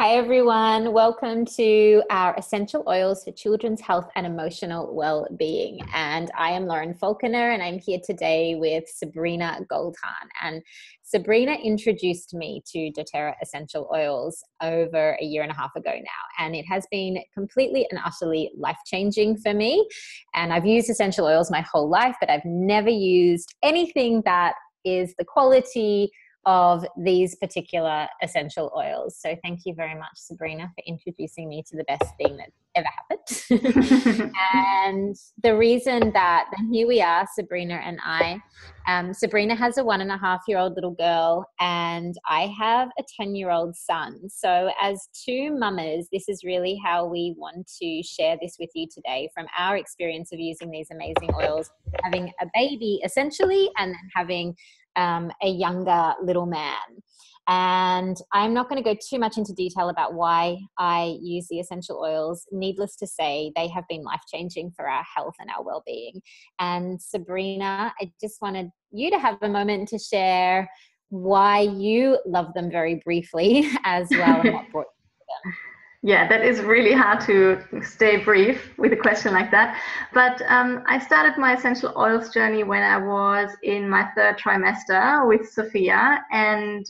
Hi, everyone. Welcome to our Essential Oils for Children's Health and Emotional Well-Being. And I am Lauren Falconer, and I'm here today with Sabrina Goldhahn. And Sabrina introduced me to doTERRA Essential Oils over a year and a half ago now. And it has been completely and utterly life-changing for me. And I've used essential oils my whole life, but I've never used anything that is the quality of these particular essential oils. So thank you very much, Sabrina, for introducing me to the best thing that ever happened. And the reason that, then here we are, Sabrina and I. Sabrina has a 1.5-year-old little girl, and I have a 10-year-old son. So as two mamas, this is really how we want to share this with you today, from our experience of using these amazing oils, having a baby essentially, and then having a younger little man. And I'm not going to go too much into detail about why I use the essential oils. Needless to say, they have been life-changing for our health and our well-being. And Sabrina, I just wanted you to have a moment to share why you love them very briefly as well, and what brought you to them. Yeah, that is really hard to stay brief with a question like that. But I started my essential oils journey when I was in my 3rd trimester with Sophia. And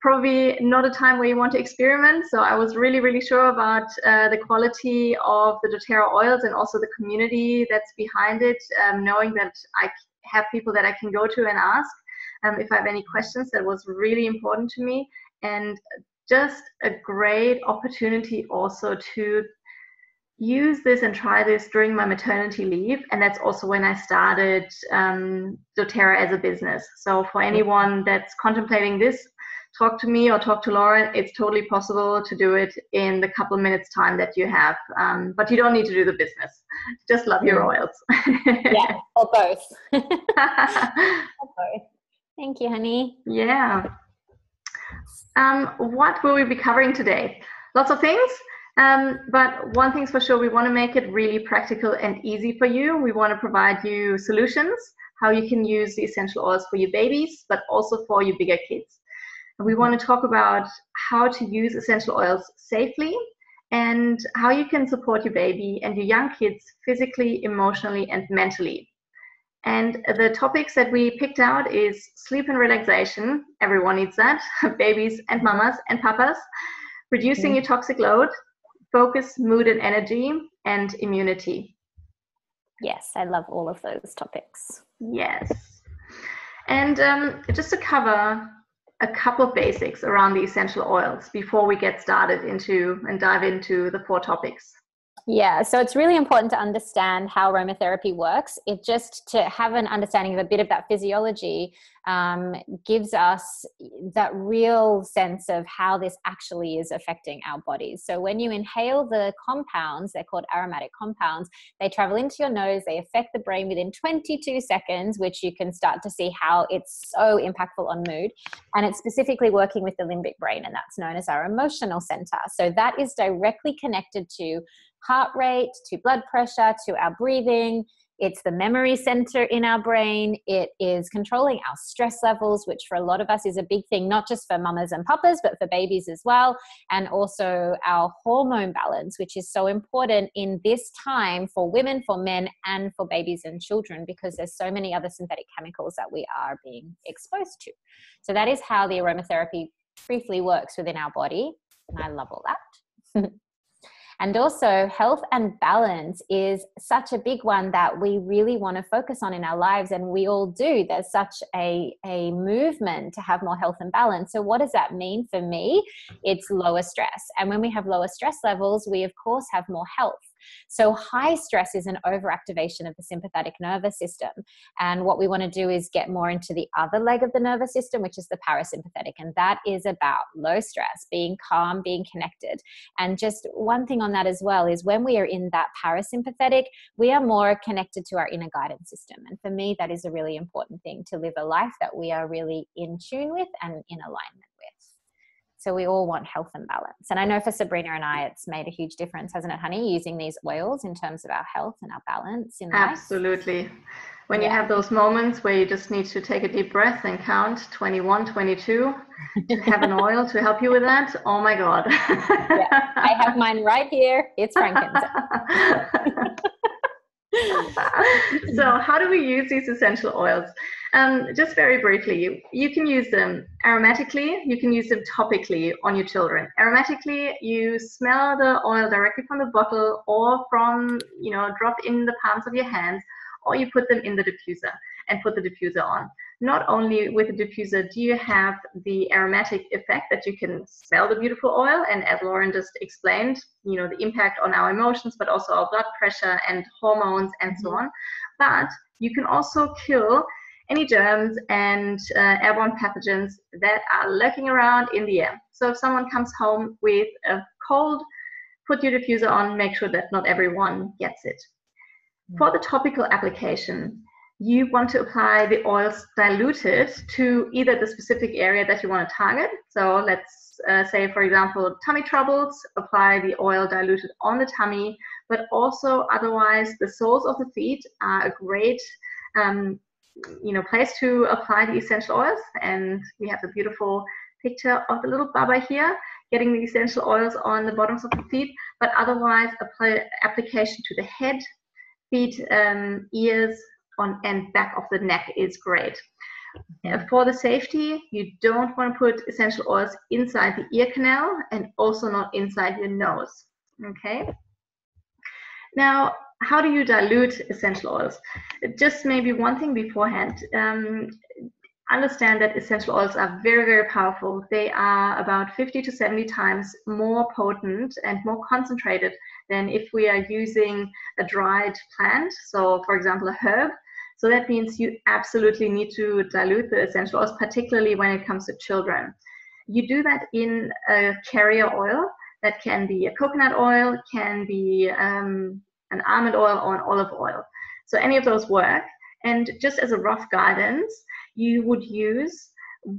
probably not a time where you want to experiment. So I was really, really sure about the quality of the doTERRA oils and also the community that's behind it, knowing that I have people that I can go to and ask if I have any questions. That was really important to me. And just a great opportunity also to use this and try this during my maternity leave. And that's also when I started doTERRA as a business. So for anyone that's contemplating this, talk to me or talk to Lauren. It's totally possible to do it in the couple minutes time that you have. But you don't need to do the business. Just love your oils. Yeah, or both. Or both. Thank you, honey. Yeah. What will we be covering today? Lots of things, but one thing's for sure, we want to make it really practical and easy for you. We want to provide you solutions, how you can use the essential oils for your babies, but also for your bigger kids. And we want to talk about how to use essential oils safely and how you can support your baby and your young kids physically, emotionally, and mentally. And the topics that we picked out is sleep and relaxation. Everyone needs that. Babies and mamas and papas. Reducing your toxic load, focus, mood and energy, and immunity. Yes, I love all of those topics. Yes. And just to cover a couple of basics around the essential oils before we get started into and dive into the 4 topics. Yeah, so it's really important to understand how aromatherapy works. It just to have an understanding of a bit of that physiology gives us that real sense of how this actually is affecting our bodies. So when you inhale the compounds, they're called aromatic compounds, they travel into your nose, they affect the brain within 22 seconds, which you can start to see how it's so impactful on mood. And it's specifically working with the limbic brain, and that's known as our emotional center. So that is directly connected to heart rate, to blood pressure, to our breathing. It's the memory center in our brain. It is controlling our stress levels, which for a lot of us is a big thing, not just for mamas and papas, but for babies as well. And also our hormone balance, which is so important in this time for women, for men, and for babies and children, because there's so many other synthetic chemicals that we are being exposed to. So that is how the aromatherapy briefly works within our body. And I love all that. And also health and balance is such a big one that we really want to focus on in our lives. And we all do. There's such a movement to have more health and balance. So what does that mean for me? It's lower stress. And when we have lower stress levels, we of course have more health. So high stress is an overactivation of the sympathetic nervous system. And what we want to do is get more into the other leg of the nervous system, which is the parasympathetic. And that is about low stress, being calm, being connected. And just one thing on that as well is when we are in that parasympathetic, we are more connected to our inner guidance system. And for me, that is a really important thing, to live a life that we are really in tune with and in alignment with. So we all want health and balance. And I know for Sabrina and I, it's made a huge difference, hasn't it, honey, using these oils in terms of our health and our balance in life? Absolutely. When you have those moments where you just need to take a deep breath and count 21, 22 to have an oil to help you with that, oh my God. I have mine right here. It's frankincense. So how do we use these essential oils? Just very briefly, you can use them aromatically, you can use them topically on your children. Aromatically, you smell the oil directly from the bottle or from, drop in the palms of your hands, or you put them in the diffuser and put the diffuser on. Not only with the diffuser do you have the aromatic effect that you can smell the beautiful oil, and as Lauren just explained, the impact on our emotions, but also our blood pressure and hormones and so on. But you can also kill any germs and airborne pathogens that are lurking around in the air. So if someone comes home with a cold, put your diffuser on, make sure that not everyone gets it. For the topical application, you want to apply the oils diluted to either the specific area that you want to target. So let's say, for example, tummy troubles, apply the oil diluted on the tummy, but also otherwise the soles of the feet are a great place to apply the essential oils. And we have a beautiful picture of the little Baba here, getting the essential oils on the bottoms of the feet, but otherwise apply application to the head, feet, ears, and back of the neck is great. For the safety, you don't want to put essential oils inside the ear canal and also not inside your nose. Okay. Now, how do you dilute essential oils? Just maybe one thing beforehand. Understand that essential oils are very, very powerful. They are about 50 to 70 times more potent and more concentrated than if we are using a dried plant. So, for example, a herb. So that means you absolutely need to dilute the essential oils, particularly when it comes to children. You do that in a carrier oil. That can be a coconut oil, can be an almond oil or an olive oil. So any of those work. And just as a rough guidance, you would use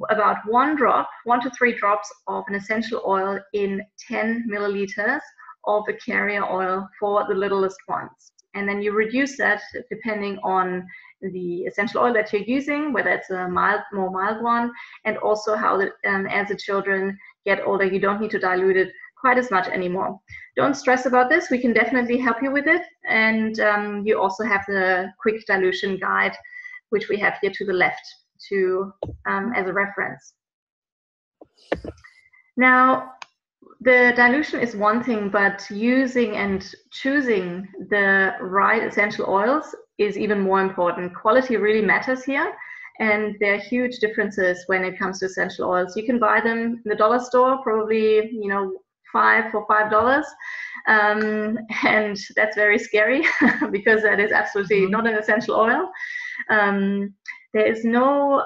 about 1 to 3 drops of an essential oil in 10 milliliters of a carrier oil for the littlest ones. And then you reduce that depending on the essential oil that you're using, whether it's a more mild one, and also how as the children get older, you don't need to dilute it quite as much anymore. Don't stress about this. We can definitely help you with it. And you also have the quick dilution guide, which we have here to the left as a reference. Now, the dilution is one thing, but using and choosing the right essential oils is even more important. Quality really matters here, and there are huge differences when it comes to essential oils. You can buy them in the dollar store, probably, $5 for $5, and that's very scary because that is absolutely not an essential oil. There is no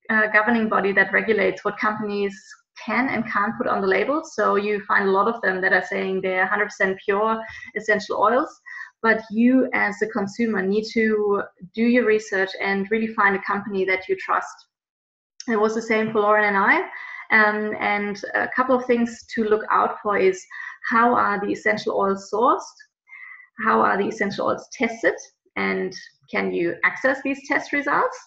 governing body that regulates what companies can and can't put on the labels. So you find a lot of them that are saying they're 100% pure essential oils, but you as a consumer need to do your research and really find a company that you trust. It was the same for Lauren and I. And a couple of things to look out for is how are the essential oils sourced? How are the essential oils tested? And can you access these test results?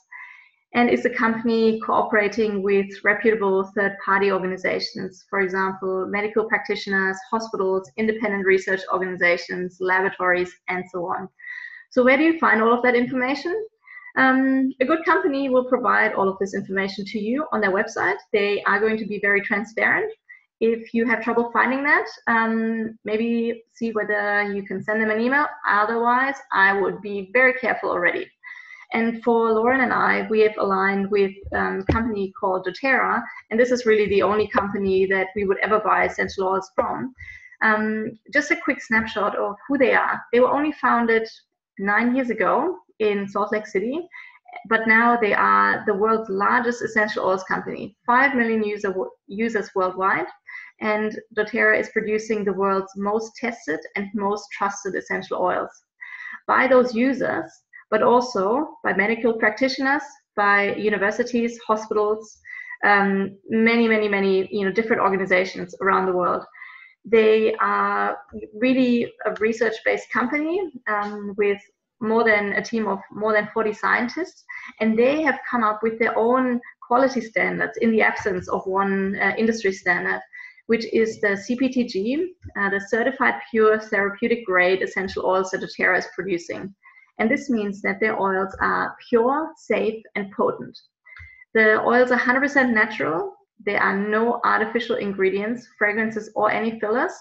And is the company cooperating with reputable third-party organizations, for example, medical practitioners, hospitals, independent research organizations, laboratories, and so on? So where do you find all of that information? A good company will provide all of this information to you on their website. They are going to be very transparent. If you have trouble finding that, maybe see whether you can send them an email. Otherwise, I would be very careful already. And for Lauren and I, we have aligned with a company called doTERRA, and this is really the only company that we would ever buy essential oils from. Just a quick snapshot of who they are. They were only founded 9 years ago in Salt Lake City, but now they are the world's largest essential oils company, 5 million users worldwide, and doTERRA is producing the world's most tested and most trusted essential oils by those users, but also by medical practitioners, by universities, hospitals, many, different organizations around the world. They are really a research-based company with a team of more than 40 scientists, and they have come up with their own quality standards in the absence of one industry standard, which is the CPTG, the Certified Pure Therapeutic Grade Essential Oils that doTERRA is producing. And this means that their oils are pure, safe, and potent. The oils are 100% natural. There are no artificial ingredients, fragrances, or any fillers.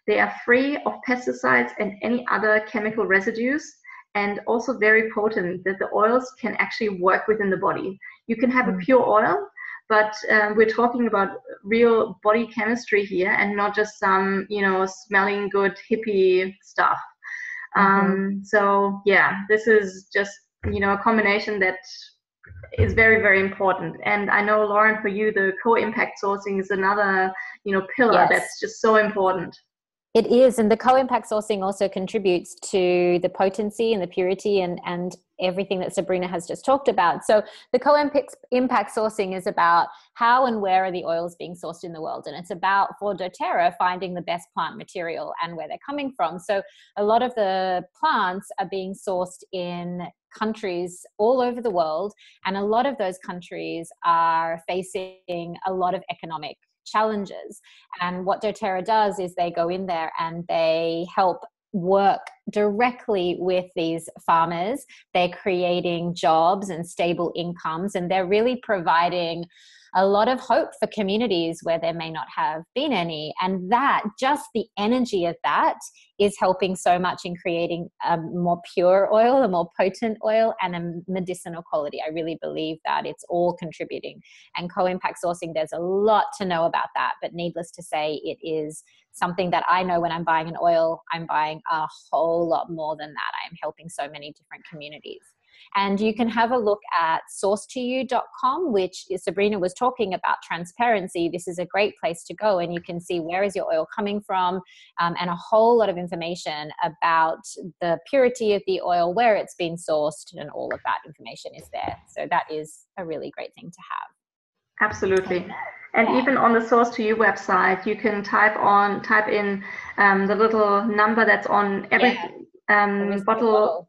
They are free of pesticides and any other chemical residues, and also very potent, that the oils can actually work within the body. You can have a pure oil, but we're talking about real body chemistry here, and not just some, smelling good hippie stuff. So yeah, this is just, a combination that is very, very important. And I know, Lauren, for you, the co-impact sourcing is another, pillar that's just so important. It is, and the co-impact sourcing also contributes to the potency and the purity and everything that Sabrina has just talked about. So the co-impact sourcing is about how and where are the oils being sourced in the world, and it's about, for doTERRA, finding the best plant material and where they're coming from. So a lot of the plants are being sourced in countries all over the world, and a lot of those countries are facing a lot of economic challenges. And what doTERRA does is they go in there and they help work directly with these farmers. They're creating jobs and stable incomes, and they're really providing a lot of hope for communities where there may not have been any. And that, just the energy of that, is helping so much in creating a more pure oil, a more potent oil, and a medicinal quality. I really believe that it's all contributing. And co-impact sourcing, there's a lot to know about that, but needless to say, it is something that I know when I'm buying an oil, I'm buying a whole lot more than that. I am helping so many different communities. And you can have a look at sourcetoyou.com, which Sabrina was talking about transparency. This is a great place to go, and you can see where is your oil coming from, and a whole lot of information about the purity of the oil, where it's been sourced, and all of that information is there. So that is a really great thing to have. Absolutely. And even on the Source to You website, you can type in the little number that's on every bottle.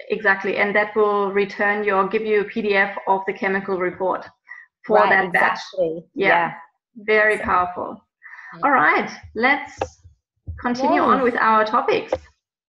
Exactly, and that will give you a PDF of the chemical report for that batch. Yeah. Very powerful. All right, let's continue on with our topics.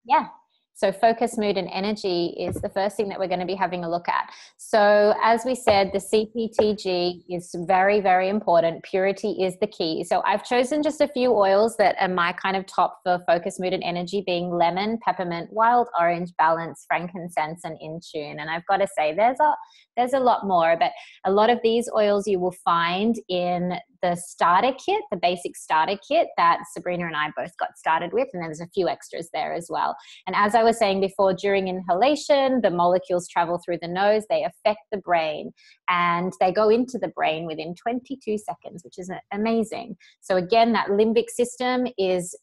Yeah. So focus, mood, and energy is the first thing that we're going to be having a look at. So as we said, the CPTG is very, very important. Purity is the key. So I've chosen just a few oils that are my kind of top for focus, mood, and energy, being lemon, peppermint, wild orange, balance, frankincense, and in tune. And I've got to say, there's a lot more, but a lot of these oils you will find in the starter kit, the basic starter kit that Sabrina and I both got started with, and there's a few extras there as well. And as I was saying before, during inhalation, the molecules travel through the nose, they affect the brain, and they go into the brain within 22 seconds, which is amazing. So again, that limbic system is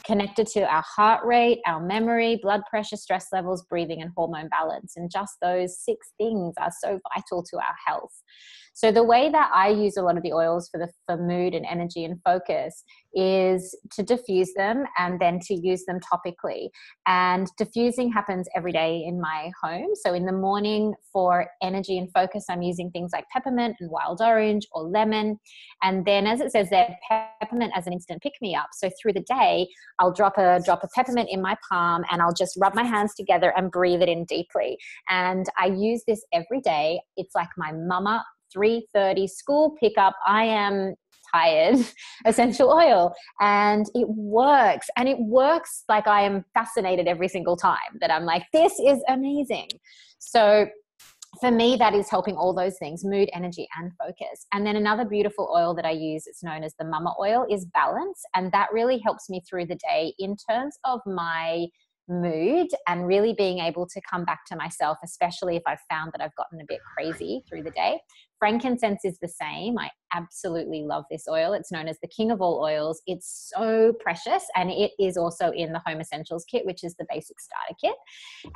connected to our heart rate, our memory, blood pressure, stress levels, breathing, and hormone balance. And just those 6 things are so vital to our health. So the way that I use a lot of the oils for mood and energy and focus is to diffuse them and then to use them topically. And diffusing happens every day in my home. So in the morning for energy and focus, I'm using things like peppermint and wild orange or lemon. And then, as it says there, peppermint as an instant pick-me-up. So through the day, I'll drop a peppermint in my palm, and I'll just rub my hands together and breathe it in deeply. And I use this every day. It's like my mama 3:30 school pickup, I am tired, essential oil. And it works. And it works like I am fascinated every single time, that I'm like, this is amazing. So for me, that is helping all those things, mood, energy, and focus. And then another beautiful oil that I use, it's known as the mama oil, is balance. And that really helps me through the day in terms of my mood and really being able to come back to myself, especially if I've found that I've gotten a bit crazy through the day. Frankincense is the same. I absolutely love this oil. It's known as the king of all oils. It's so precious, and it is also in the Home Essentials kit, which is the basic starter kit.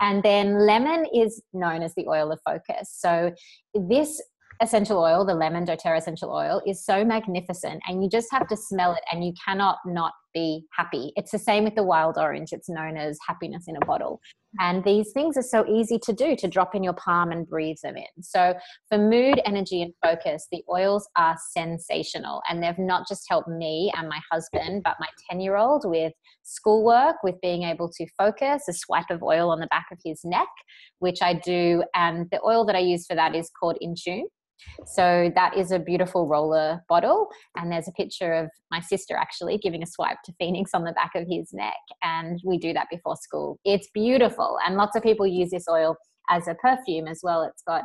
And then lemon is known as the oil of focus. So this essential oil, the lemon doTERRA essential oil, is so magnificent, and you just have to smell it and you cannot not be happy. It's the same with the wild orange. It's known as happiness in a bottle. And these things are so easy to do, to drop in your palm and breathe them in. So for mood, energy, and focus, the oils are sensational. And they've not just helped me and my husband, but my 10-year-old with schoolwork, with being able to focus, a swipe of oil on the back of his neck, which I do. And the oil that I use for that is called In Tune. So that is a beautiful roller bottle, and there's a picture of my sister actually giving a swipe to Phoenix on the back of his neck, and we do that before school. It's beautiful, and lots of people use this oil as a perfume as well. It's got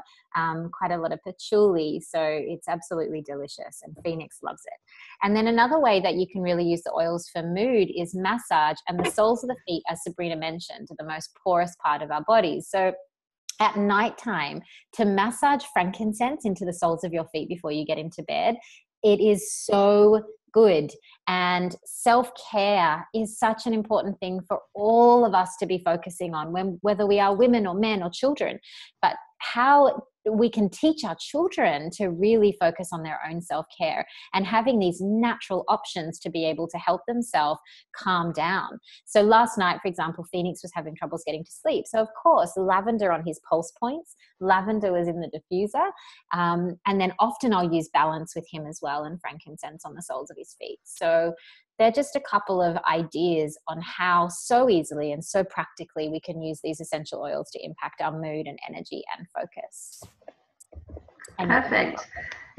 quite a lot of patchouli, so it's absolutely delicious, and Phoenix loves it. And then another way that you can really use the oils for mood is massage, and the soles of the feet, as Sabrina mentioned, are the most porous part of our bodies. So at nighttime, to massage frankincense into the soles of your feet before you get into bed, it is so good. And self-care is such an important thing for all of us to be focusing on, whether we are women or men or children. But how we can teach our children to really focus on their own self-care and having these natural options to be able to help themselves calm down. So last night, for example, Phoenix was having troubles getting to sleep. So of course, lavender on his pulse points, lavender was in the diffuser. And then often I'll use balance with him as well, and frankincense on the soles of his feet. So they're just a couple of ideas on how so easily and so practically we can use these essential oils to impact our mood and energy and focus. Perfect.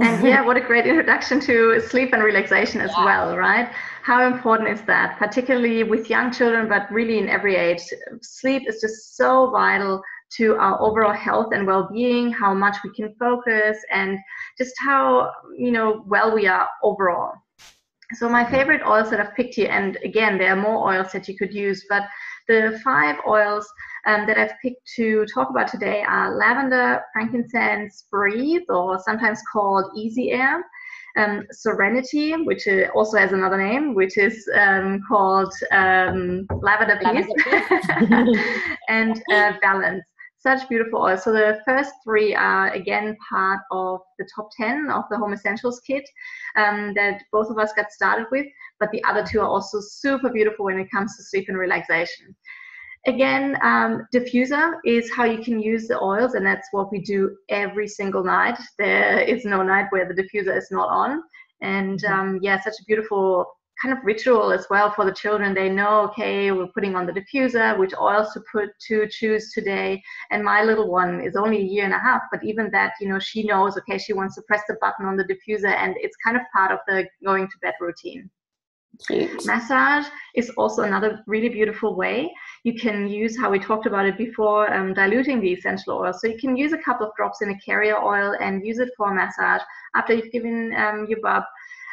And yeah, what a great introduction to sleep and relaxation as well, right? How important is that, particularly with young children, but really in every age? Sleep is just so vital to our overall health and well-being, how much we can focus, and just how, well we are overall. So my favorite oils that I've picked here, and again, there are more oils that you could use, but the 5 oils that I've picked to talk about today are lavender, frankincense, breathe, or sometimes called easy air, serenity, which also has another name, which is called lavender peace, and balance. Such beautiful oils. So the first 3 are again part of the top 10 of the Home Essentials kit that both of us got started with, but the other 2 are also super beautiful when it comes to sleep and relaxation. Again, diffuser is how you can use the oils, and that's what we do every single night. There is no night where the diffuser is not on. And yeah, such a beautiful kind of ritual as well for the children. They know, okay, we're putting on the diffuser, which oils to choose today. And my little one is only 1.5 years, but even that, she knows, okay, she wants to press the button on the diffuser, and it's kind of part of the going to bed routine. Cute. Massage is also another really beautiful way. You can use, how we talked about it before, diluting the essential oil. So you can use a couple of drops in a carrier oil and use it for a massage after you've given your bub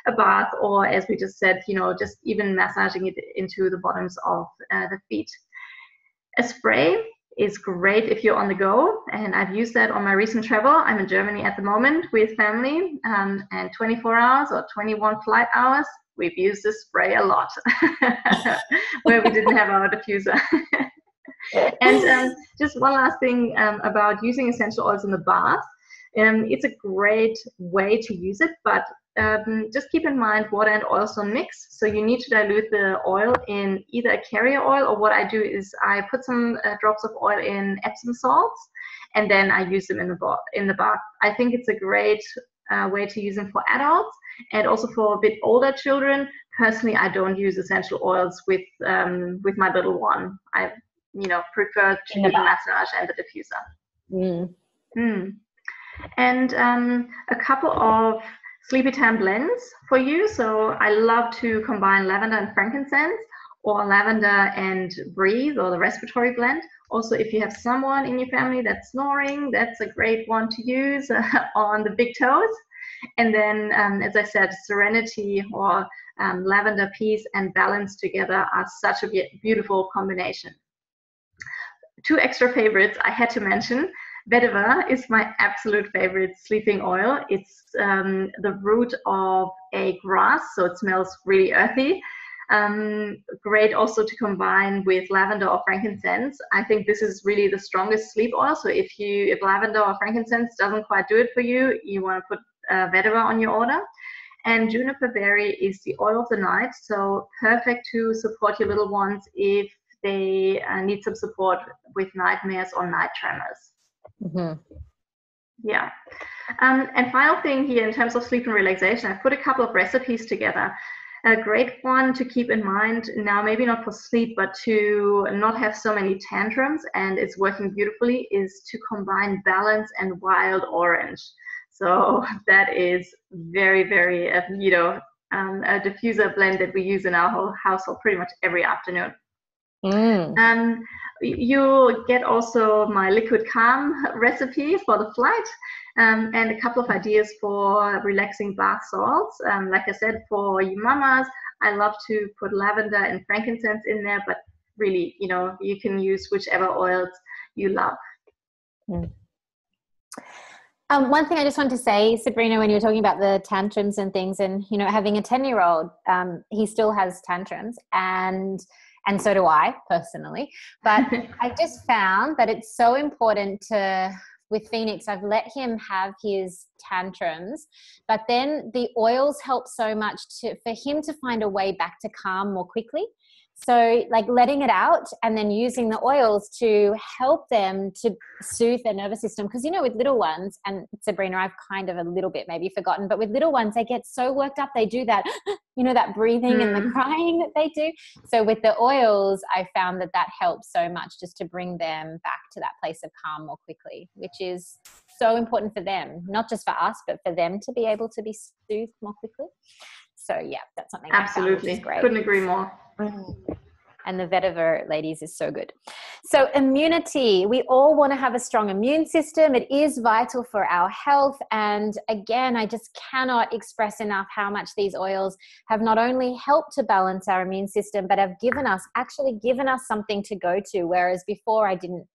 a bath, or as we just said, just even massaging it into the bottoms of the feet. A spray is great if you're on the go, and I've used that on my recent travel. I'm in Germany at the moment with family, and 24 hours or 21 flight hours, we've used this spray a lot where we didn't have our diffuser. And just one last thing about using essential oils in the bath. It's a great way to use it, but just keep in mind water and oils don't mix. So you need to dilute the oil in either a carrier oil, or what I do is I put some drops of oil in Epsom salts, and then I use them in the bath. I think it's a great way to use them for adults and also for a bit older children. Personally, I don't use essential oils with my little one. I prefer to do the massage and the diffuser. And a couple of sleepy time blends for you. So I love to combine lavender and frankincense, or lavender and breathe, or the respiratory blend. Also, if you have someone in your family that's snoring, that's a great one to use on the big toes. And then, as I said, serenity or lavender peace and balance together are such a beautiful combination. 2 extra favorites I had to mention. Vetiver is my absolute favorite sleeping oil. It's the root of a grass, so it smells really earthy. Great also to combine with lavender or frankincense. I think this is really the strongest sleep oil. So if lavender or frankincense doesn't quite do it for you, you want to put vetiver on your order. And juniper berry is the oil of the night, so perfect to support your little ones if they need some support with nightmares or night tremors. Mm-hmm. Yeah. And final thing here in terms of sleep and relaxation, I've put a couple of recipes together. A great one to keep in mind now, maybe not for sleep, but to not have so many tantrums, and it's working beautifully, is to combine balance and wild orange. So that is very, very, a diffuser blend that we use in our whole household pretty much every afternoon. You get also my liquid calm recipe for the flight, and a couple of ideas for relaxing bath salts. Like I said, for you mamas, I love to put lavender and frankincense in there, but really, you can use whichever oils you love. One thing I just wanted to say, Sabrina, when you were talking about the tantrums and things, and having a 10-year-old, he still has tantrums, and so do I personally. But I just found that it's so important with Phoenix, I've let him have his tantrums, but then the oils help so much for him to find a way back to calm more quickly. So like letting it out and then using the oils to help them to soothe their nervous system. Because, with little ones, and Sabrina, I've kind of a little bit maybe forgotten, but with little ones, they get so worked up. They do that, that breathing and the crying that they do. So with the oils, I found that helps so much just to bring them back to that place of calm more quickly, which is so important for them, not just for us, but for them to be able to be soothed more quickly. So yeah, that's something absolutely I found, which is great. Couldn't agree more. And the vetiver, ladies, is so good. So immunity, we all want to have a strong immune system. It is vital for our health. And again, I just cannot express enough how much these oils have not only helped to balance our immune system, but have actually given us something to go to. Whereas before I didn't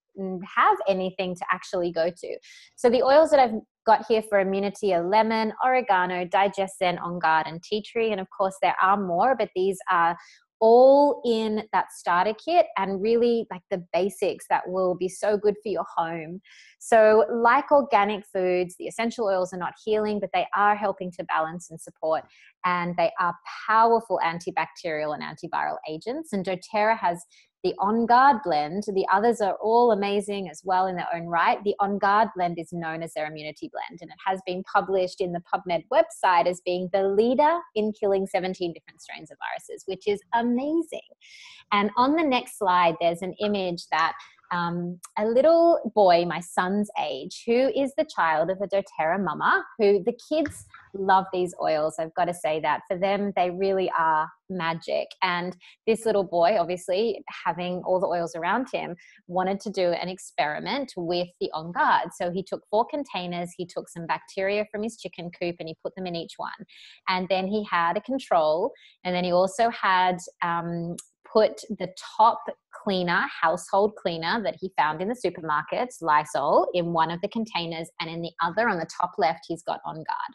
have anything to actually go to. So the oils that I've got here for immunity are lemon, oregano, digestion, on guard, and tea tree. And of course there are more, but these are all in that starter kit and really like the basics that will be so good for your home. So like organic foods, the essential oils are not healing, but they are helping to balance and support, and they are powerful antibacterial and antiviral agents. And doTERRA has the On Guard blend. The others are all amazing as well in their own right. The On Guard blend is known as their immunity blend, and it has been published in the PubMed website as being the leader in killing 17 different strains of viruses, which is amazing. And on the next slide, there's an image that a little boy, my son's age, who is the child of a doTERRA mama, who the kids love these oils. I've got to say that for them, they really are magic. And this little boy, obviously having all the oils around him, wanted to do an experiment with the On Guard. So he took 4 containers, he took some bacteria from his chicken coop and he put them in each one. And then he had a control, and then he also had put the top cleaner, household cleaner that he found in the supermarkets, Lysol, in one of the containers, and in the other on the top left, he's got On Guard.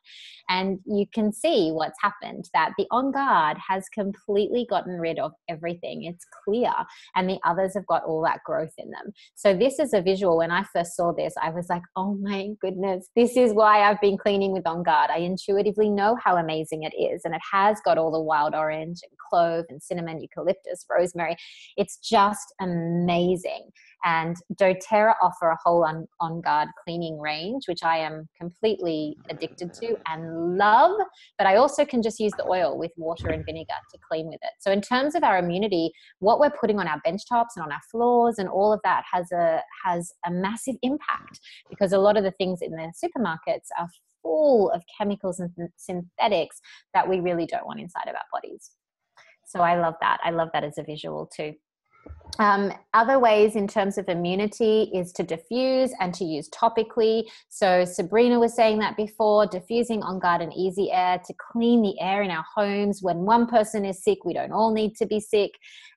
And you can see what's happened, that the On Guard has completely gotten rid of everything. It's clear, and the others have got all that growth in them. So this is a visual. When I first saw this, I was like, oh my goodness, this is why I've been cleaning with On Guard. I intuitively know how amazing it is, and it has got all the wild orange and clove and cinnamon, eucalyptus, rosemary. It's just amazing. And doTERRA offer a whole On Guard cleaning range, which I am completely addicted to and love, but I also can just use the oil with water and vinegar to clean with it. So in terms of our immunity, what we're putting on our bench tops and on our floors and all of that has a massive impact, because a lot of the things in the supermarkets are full of chemicals and synthetics that we really don't want inside of our bodies. So I love that. I love that as a visual too. Other ways in terms of immunity is to diffuse and to use topically. So Sabrina was saying that before, diffusing On Guard and Easy Air to clean the air in our homes. When one person is sick, we don't all need to be sick.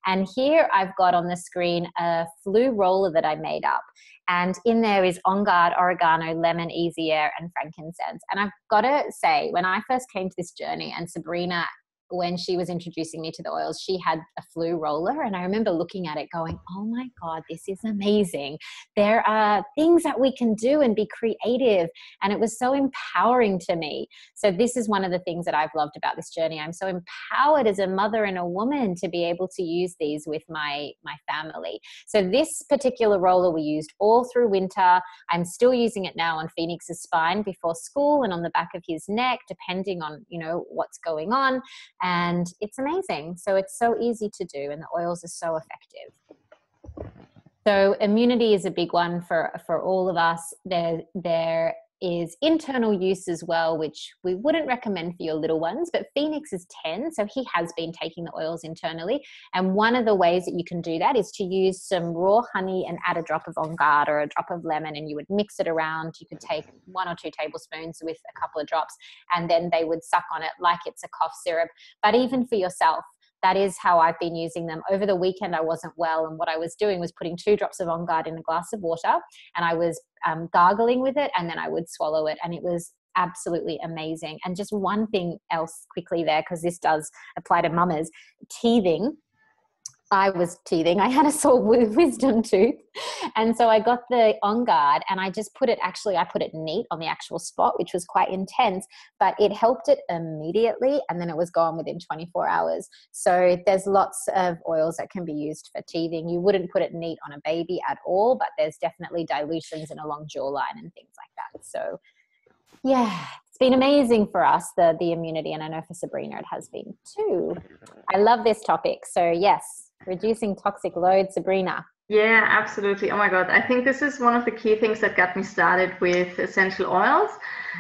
And here I've got on the screen a flu roller that I made up. And in there is On Guard, oregano, lemon, Easy Air, and frankincense. And I've got to say, when I first came to this journey and Sabrina when she was introducing me to the oils, she had a flu roller, and I remember looking at it going, oh my God, this is amazing. There are things that we can do and be creative. And it was so empowering to me. So this is one of the things that I've loved about this journey. I'm so empowered as a mother and a woman to be able to use these with my family. So this particular roller we used all through winter. I'm still using it now on Phoenix's spine before school and on the back of his neck, depending on, you know, what's going on. And it's amazing. So it's so easy to do, and the oils are so effective. So immunity is a big one for all of us. There is internal use as well, which we wouldn't recommend for your little ones, but Phoenix is 10, so he has been taking the oils internally. And one of the ways that you can do that is to use some raw honey and add a drop of On Guard or a drop of lemon, and you would mix it around. You could take 1 or 2 tablespoons with a couple of drops, and then they would suck on it like it's a cough syrup. But even for yourself, that is how I've been using them. Over the weekend, I wasn't well, and what I was doing was putting 2 drops of On Guard in a glass of water, and I was gargling with it, and then I would swallow it, and it was absolutely amazing. And just one thing else quickly there, because this does apply to mamas, teething. I was teething. I had a sore wisdom tooth. And so I got the On Guard, and I just put it, actually, I put it neat on the actual spot, which was quite intense, but it helped it immediately. And then it was gone within 24 hours. So there's lots of oils that can be used for teething. You wouldn't put it neat on a baby at all, but there's definitely dilutions in a long jawline and things like that. So yeah, it's been amazing for us, the immunity. And I know for Sabrina, it has been too. I love this topic. So yes. Reducing toxic load, Sabrina. Yeah, absolutely. Oh my God. I think this is one of the key things that got me started with essential oils.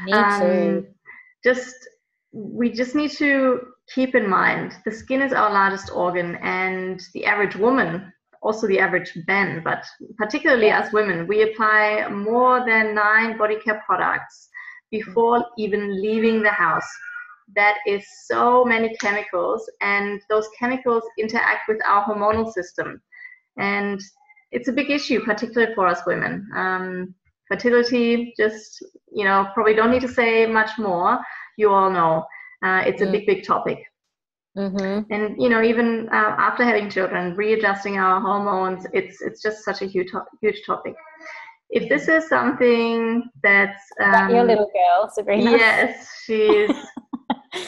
Me too. We just need to keep in mind the skin is our largest organ, and the average woman, also the average man, but particularly as women, we apply more than 9 body care products before even leaving the house. That is so many chemicals, and those chemicals interact with our hormonal system. And it's a big issue, particularly for us women. Fertility, just, you know, probably don't need to say much more. You all know it's a big topic. Mm-hmm. And, you know, even after having children, readjusting our hormones, it's just such a huge topic. If this is something that's... your little girl, Sabrina? Yes, she's...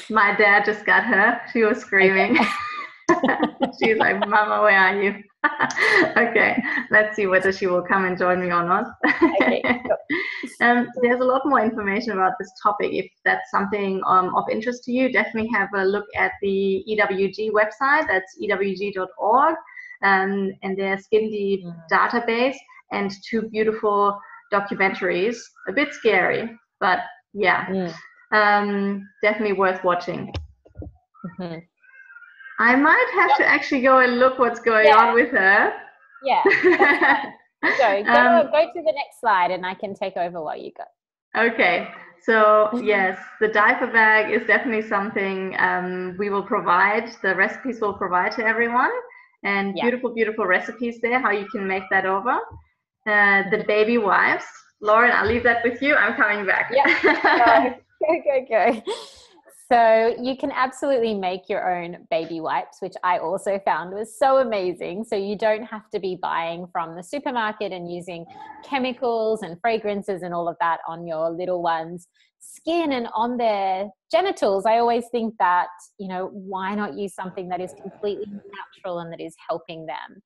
My dad just got her. She was screaming. She's like, Mama, where are you? Okay, let's see whether she will come and join me or not. Okay. There's a lot more information about this topic. If that's something of interest to you, definitely have a look at the EWG website. That's ewg.org, and their Skin Deep database, and 2 beautiful documentaries. A bit scary, but yeah. Definitely worth watching. Mm-hmm. I might have to actually go and look what's going on with her. Yeah. Go to the next slide, and I can take over while you go. Okay. So yes, the diaper bag is definitely something we will provide. The recipes will provide to everyone, and beautiful recipes there, how you can make that over. The baby wipes. Lauren, I'll leave that with you. I'm coming back. Yeah. Go. So you can absolutely make your own baby wipes, which I also found was so amazing. So you don't have to be buying from the supermarket and using chemicals and fragrances and all of that on your little ones' skin and on their genitals. I always think that, you know, why not use something that is completely natural and that is helping them?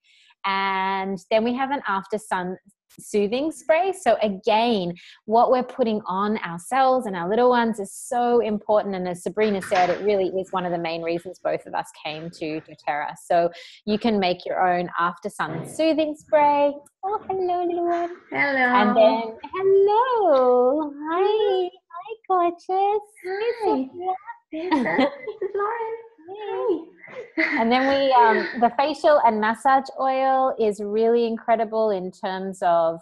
And then we have an after sun soothing spray. So again, what we're putting on ourselves and our little ones is so important. And as Sabrina said, it really is one of the main reasons both of us came to doTERRA. So you can make your own after sun soothing spray. Oh, hello, little one. Hello. And then, hello. Hi, gorgeous. Hi. This is Lauren. Hi. And then the facial and massage oil is really incredible in terms of,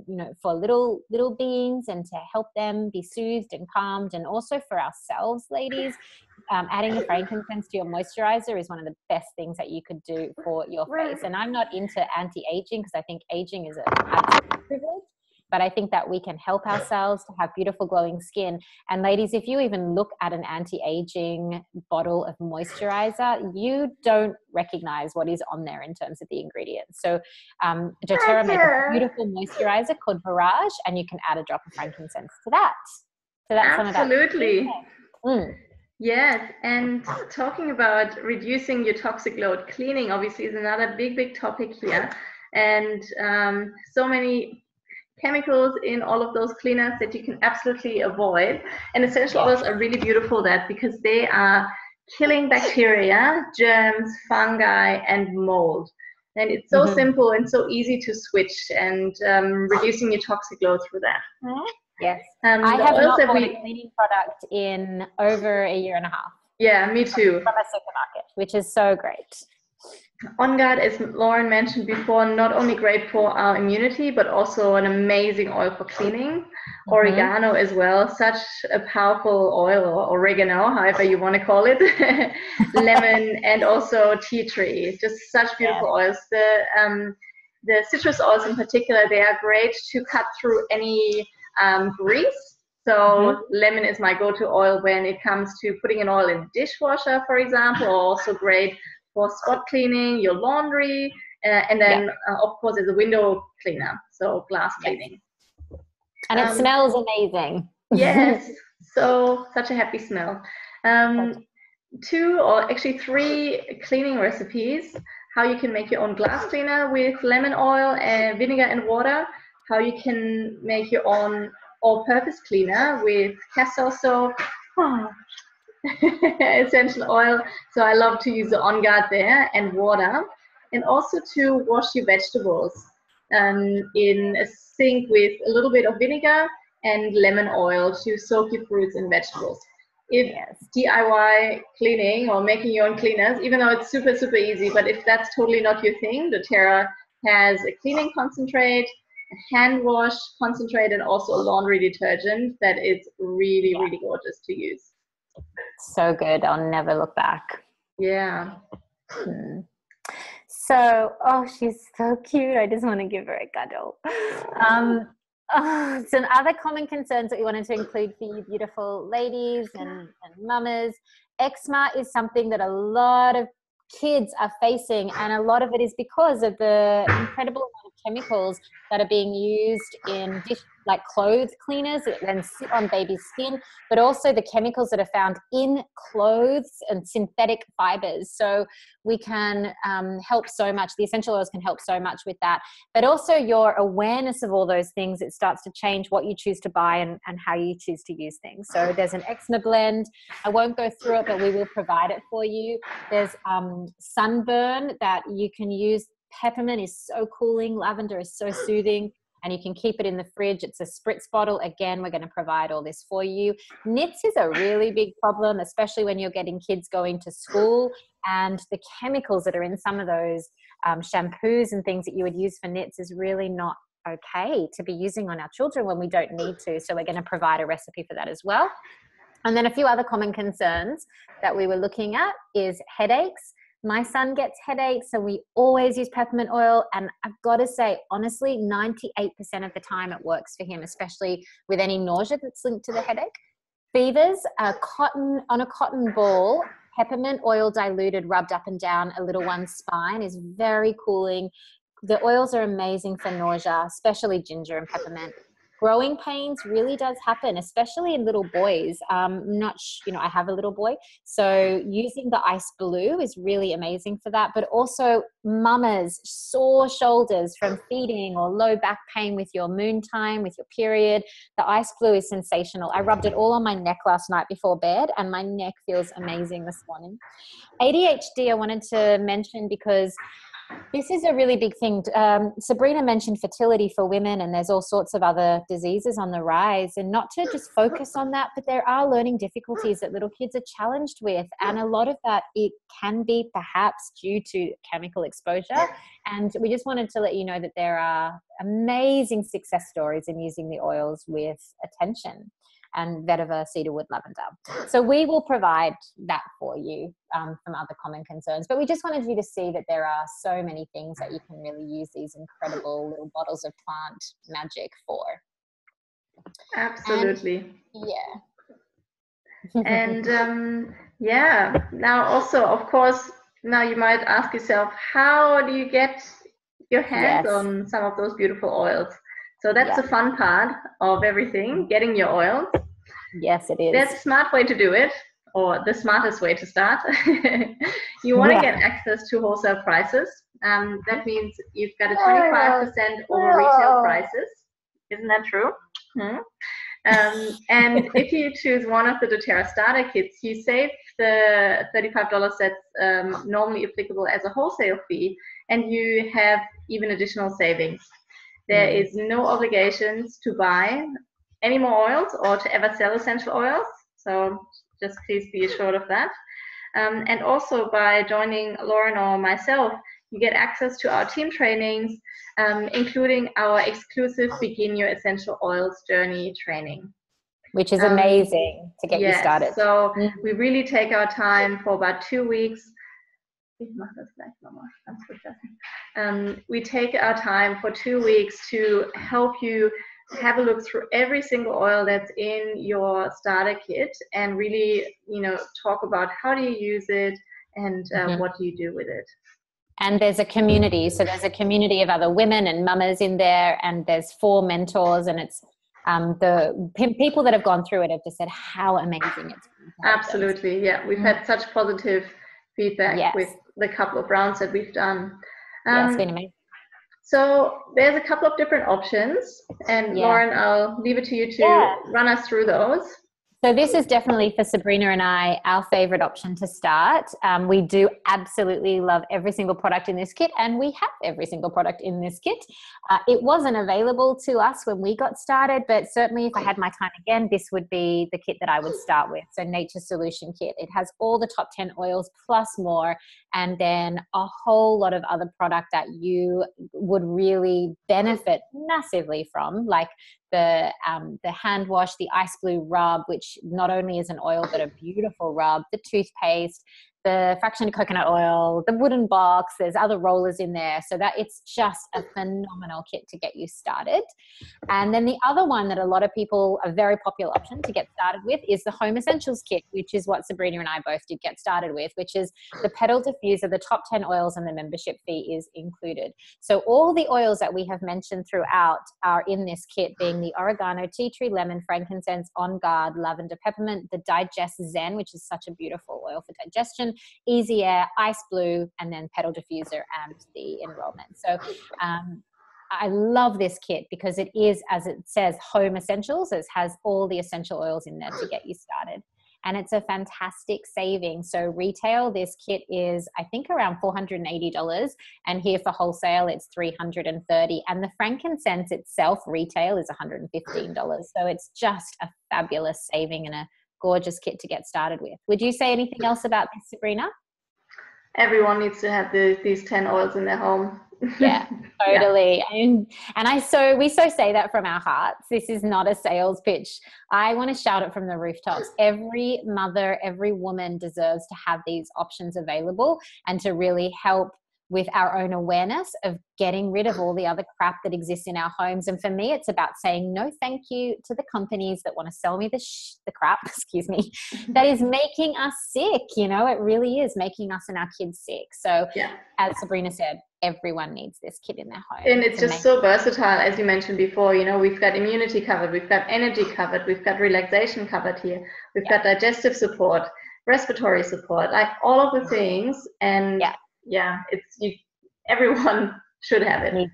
you know, for little beings and to help them be soothed and calmed, and also for ourselves, ladies. Adding the frankincense to your moisturizer is one of the best things that you could do for your face. And I'm not into anti-aging because I think aging is an absolute privilege. but I think that we can help ourselves to have beautiful glowing skin. And ladies, if you even look at an anti-aging bottle of moisturizer, you don't recognize what is on there in terms of the ingredients. So doTERRA makes a beautiful moisturizer called Barrage, and you can add a drop of frankincense to that. So that's absolutely. Yes, and talking about reducing your toxic load, cleaning obviously is another big topic here, and so many chemicals in all of those cleaners that you can absolutely avoid. And essential oils are really beautiful that because they are killing bacteria, germs, fungi, and mold. And it's so simple and so easy to switch, and reducing your toxic load through that. Yes. I have not bought a cleaning product in over a year and a half. Yeah, me too. From a supermarket, which is so great. On Guard, as Lauren mentioned before, not only great for our immunity, but also an amazing oil for cleaning. Oregano as well, such a powerful oil, or oregano, however you want to call it. Lemon, and also tea tree, just such beautiful oils. The citrus oils in particular, they are great to cut through any grease. So lemon is my go-to oil when it comes to putting an oil in a dishwasher, for example. Also great for spot cleaning, your laundry, and then of course as a window cleaner, so glass cleaning. And it smells amazing. Yes, so such a happy smell. 2 or actually 3 cleaning recipes: how you can make your own glass cleaner with lemon oil and vinegar and water, how you can make your own all-purpose cleaner with castor soap, essential oil. So I love to use the On Guard there, and water, and also to wash your vegetables in a sink with a little bit of vinegar and lemon oil to soak your fruits and vegetables. If DIY cleaning or making your own cleaners, even though it's super easy, but if that's totally not your thing, doTERRA has a cleaning concentrate, a hand wash concentrate, and also a laundry detergent that is really gorgeous to use. So good. I'll never look back. Yeah. So, she's so cute. I just want to give her a cuddle. Some other common concerns that we wanted to include for you beautiful ladies and mamas. Eczema is something that a lot of kids are facing, and a lot of it is because of the incredible amount of chemicals that are being used in like clothes cleaners that then sit on baby's skin, but also the chemicals that are found in clothes and synthetic fibers. So we can help so much. The essential oils can help so much with that. But also your awareness of all those things, it starts to change what you choose to buy and how you choose to use things. So there's an eczema blend. I won't go through it, but we will provide it for you. There's sunburn that you can use. Peppermint is so cooling. Lavender is so soothing. And you can keep it in the fridge. It's a spritz bottle. Again, we're going to provide all this for you. Nits is a really big problem, especially when you're getting kids going to school, and the chemicals that are in some of those shampoos and things that you would use for nits is really not okay to be using on our children when we don't need to. So we're going to provide a recipe for that as well. And then a few other common concerns that we were looking at is headaches. My son gets headaches, so we always use peppermint oil. And I've got to say, honestly, 98% of the time it works for him, especially with any nausea that's linked to the headache. Fevers, on a cotton ball, peppermint oil diluted, rubbed up and down a little one's spine is very cooling. The oils are amazing for nausea, especially ginger and peppermint. Growing pains really does happen, especially in little boys. I have a little boy, so using the ice blue is really amazing for that. But also mamas, sore shoulders from feeding or low back pain with your moon time, with your period, the ice blue is sensational. I rubbed it all on my neck last night before bed, and my neck feels amazing this morning. ADHD I wanted to mention because this is a really big thing. Sabrina mentioned fertility for women, and there's all sorts of other diseases on the rise, and not to just focus on that, but there are learning difficulties that little kids are challenged with. And a lot of that, it can be perhaps due to chemical exposure. And we just wanted to let you know that there are amazing success stories in using the oils with attention. and vetiver, cedarwood, lavender. So we will provide that for you from other common concerns. But we just wanted you to see that there are so many things that you can really use these incredible little bottles of plant magic for. Absolutely. And, yeah. And yeah, now also, of course, now you might ask yourself, how do you get your hands on some of those beautiful oils? So that's the fun part of everything, getting your oils. Yes, it is. There's a smart way to do it, or the smartest way to start. You want to get access to wholesale prices. That means you've got a 25% over retail prices. Isn't that true? And if you choose one of the doTERRA starter kits, you save the $35 that's normally applicable as a wholesale fee, and you have even additional savings. There is no obligations to buy any more oils or to ever sell essential oils, so just please be assured of that. And also by joining Lauren or myself, you get access to our team trainings, including our exclusive Begin Your Essential Oils Journey training. Which is amazing to get you started. So we really take our time for about 2 weeks. We take our time for 2 weeks to help you have a look through every single oil that's in your starter kit and really, talk about how do you use it and what do you do with it. And there's a community. So there's a community of other women and mamas in there, and there's 4 mentors, and it's the people that have gone through it have just said how amazing it's been. Absolutely. Yeah. We've had such positive feedback with the couple of rounds that we've done. It's been amazing. So there's a couple of different options, and Lauren, I'll leave it to you to run us through those. So this is definitely for Sabrina and I, our favorite option to start. We do absolutely love every single product in this kit, and we have every single product in this kit. It wasn't available to us when we got started, but certainly if I had my time again, this would be the kit that I would start with. So Nature Solution Kit. It has all the top 10 oils plus more, and then a whole lot of other product that you would really benefit massively from, like the hand wash, the ice blue rub, which not only is an oil but a beautiful rub, the toothpaste, the fractionated coconut oil, the wooden box, there's other rollers in there, so that it's just a phenomenal kit to get you started. And then the other one that a lot of people, a very popular option to get started with, is the Home Essentials Kit, which is what Sabrina and I both did get started with, which is the petal diffuser, the top 10 oils, and the membership fee is included. So all the oils that we have mentioned throughout are in this kit, being the oregano, tea tree, lemon, frankincense, on guard, lavender, peppermint, the Digest Zen, which is such a beautiful oil for digestion, Easy Air, Ice Blue, and then Petal Diffuser and the Enrollment. So I love this kit because it is, as it says, home essentials. It has all the essential oils in there to get you started. And it's a fantastic saving. So retail, this kit is, I think, around $480. And here for wholesale, it's $330. And the frankincense itself, retail, is $115. So it's just a fabulous saving and a gorgeous kit to get started with. Would you say anything else about this, Sabrina? Everyone needs to have these 10 oils in their home. Yeah, totally. And we say that from our hearts. This is not a sales pitch. I want to shout it from the rooftops. Every mother, every woman deserves to have these options available and to really help with our own awareness of getting rid of all the other crap that exists in our homes. And for me, it's about saying no thank you to the companies that want to sell me the crap, excuse me, that is making us sick. It really is making us and our kids sick. So as Sabrina said, everyone needs this kit in their home. And it's just so versatile, as you mentioned before. We've got immunity covered, we've got energy covered, we've got relaxation covered here, we've got digestive support, respiratory support, like all of the things. And everyone should have it.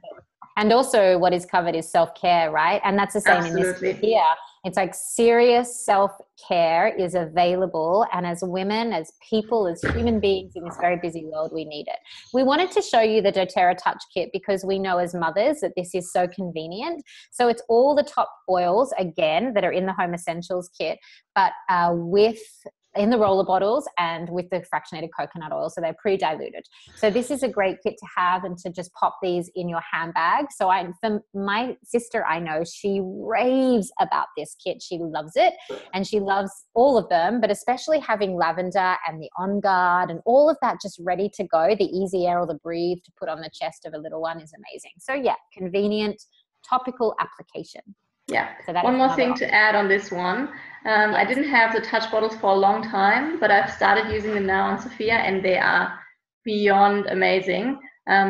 And also what is covered is self-care, right? And that's the same in this here. It's like serious self-care is available. And as women, as people, as human beings in this very busy world, we need it. We wanted to show you the doTERRA Touch Kit because we know as mothers that this is so convenient. So it's all the top oils, again, that are in the Home Essentials Kit, but with in the roller bottles and with the fractionated coconut oil. So they're pre-diluted. So this is a great kit to have and to just pop these in your handbag. So for my sister, I know she raves about this kit. She loves it and she loves all of them, but especially having lavender and the On Guard and all of that just ready to go. The Easy Air or the Breathe to put on the chest of a little one is amazing. So yeah, convenient topical application. Yeah. So that one more thing to add on this one. Yes. I didn't have the touch bottles for a long time, but I've started using them now on Sophia, and they are beyond amazing.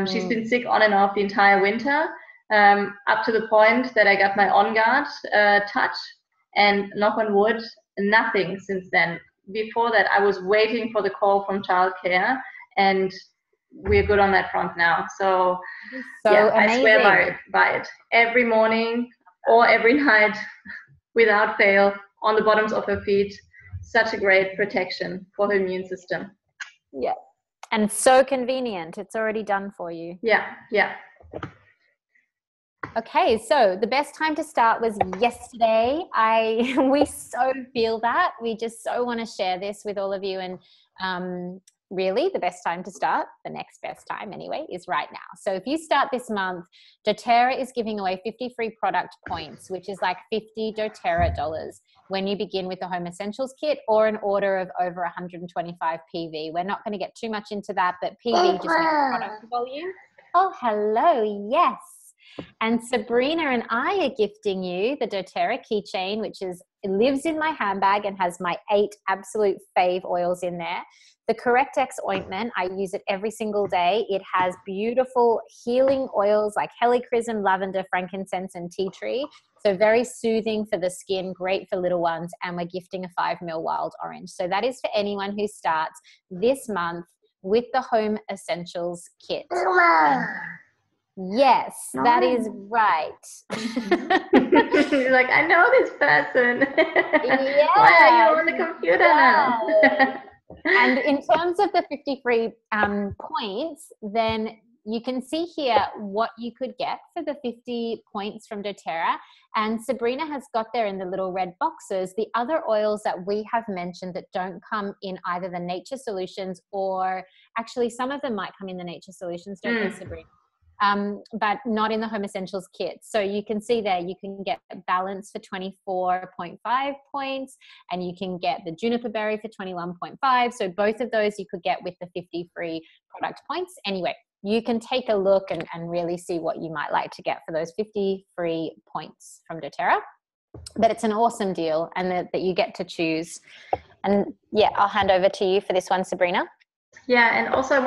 She's been sick on and off the entire winter, up to the point that I got my On Guard touch, and knock on wood, nothing since then. Before that, I was waiting for the call from childcare, and we're good on that front now. So yeah, I swear by it. Every morning or every night, without fail, on the bottoms of her feet. Such a great protection for her immune system. Yeah, and so convenient. It's already done for you. Yeah, yeah. Okay, so the best time to start was yesterday. We so feel that. We just so want to share this with all of you, and really the best time to start, the next best time anyway, is right now. So if you start this month, doTERRA is giving away 50 free product points, which is like $50 doTERRA when you begin with the Home Essentials kit or an order of over 125 PV. We're not going to get too much into that, but PV just means product volume. Oh, hello, yes. And Sabrina and I are gifting you the doTERRA keychain, which lives in my handbag and has my 8 absolute fave oils in there. The Correct-X ointment, I use it every single day. It has beautiful healing oils like helichrysum, lavender, frankincense, and tea tree. So very soothing for the skin, great for little ones. And we're gifting a 5 ml wild orange. So that is for anyone who starts this month with the Home Essentials kit. Yes, that is right. You're like, I know this person. Yes, why are you on the computer now? And in terms of the 50 free points, then you can see here what you could get for the 50 points from doTERRA. And Sabrina has got there in the little red boxes the other oils that we have mentioned that don't come in either the Nature Solutions, or actually some of them might come in the Nature Solutions, don't they, Sabrina? But not in the Home Essentials kit. So you can see there, you can get Balance for 24.5 points, and you can get the Juniper Berry for 21.5. So both of those you could get with the 50 free product points. Anyway, you can take a look and really see what you might like to get for those 50 free points from doTERRA. But it's an awesome deal, and that you get to choose. And yeah, I'll hand over to you for this one, Sabrina. Yeah, and also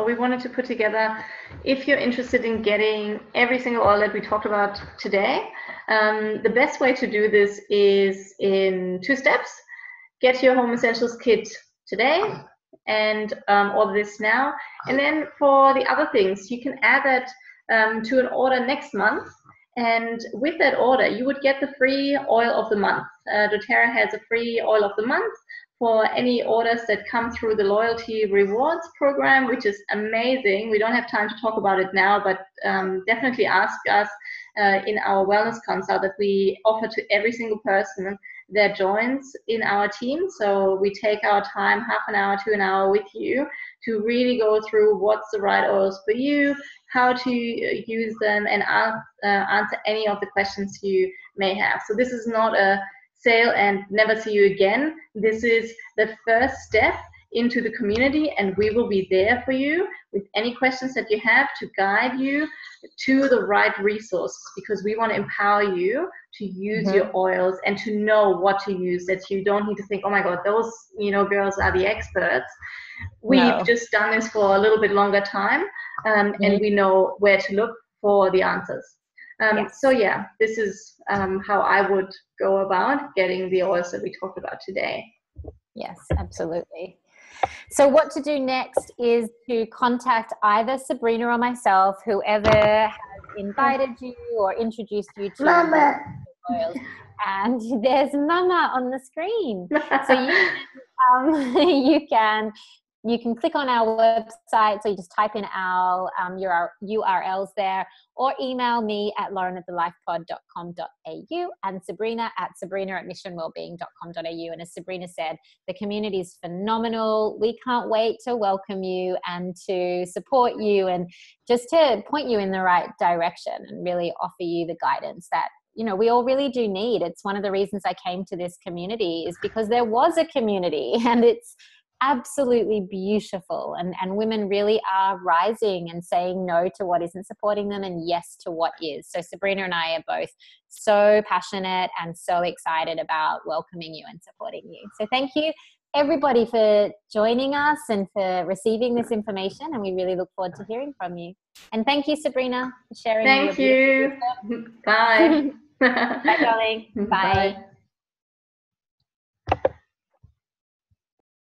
we wanted to put together, if you're interested in getting every single oil that we talked about today, the best way to do this is in 2 steps. Get your Home Essentials kit today and order this now. And then for the other things, you can add that to an order next month. And with that order, you would get the free oil of the month. doTERRA has a free oil of the month for any orders that come through the loyalty rewards program, which is amazing. We don't have time to talk about it now, but definitely ask us in our wellness consult that we offer to every single person that joins in our team. So we take our time, half an hour to an hour with you to really go through what's the right oils for you, how to use them, and answer any of the questions you may have. So this is not a sale and never see you again. This is the first step into the community, and we will be there for you with any questions that you have to guide you to the right resources, because we want to empower you to use your oils and to know what to use, that you don't need to think, oh my God, those girls are the experts. We've just done this for a little bit longer time, and we know where to look for the answers. So yeah, this is how I would go about getting the oils that we talked about today. Yes, absolutely. So what to do next is to contact either Sabrina or myself, whoever has invited you or introduced you to Mama oils. And there's Mama on the screen. So you can you can click on our website. So you just type in our URLs there, or email me at lauren@thelifepod.com.au and Sabrina at missionwellbeing.com.au. And as Sabrina said, the community is phenomenal. We can't wait to welcome you and to support you and just to point you in the right direction and really offer you the guidance that, you know, we all really do need. It's one of the reasons I came to this community, is because there was a community, and it's absolutely beautiful, and women really are rising and saying no to what isn't supporting them and yes to what is. So Sabrina and I are both so passionate and so excited about welcoming you and supporting you. So thank you everybody for joining us and for receiving this information, and we really look forward to hearing from you. And thank you, Sabrina, for sharing. Thank you. Bye. Bye, darling. Bye. Bye.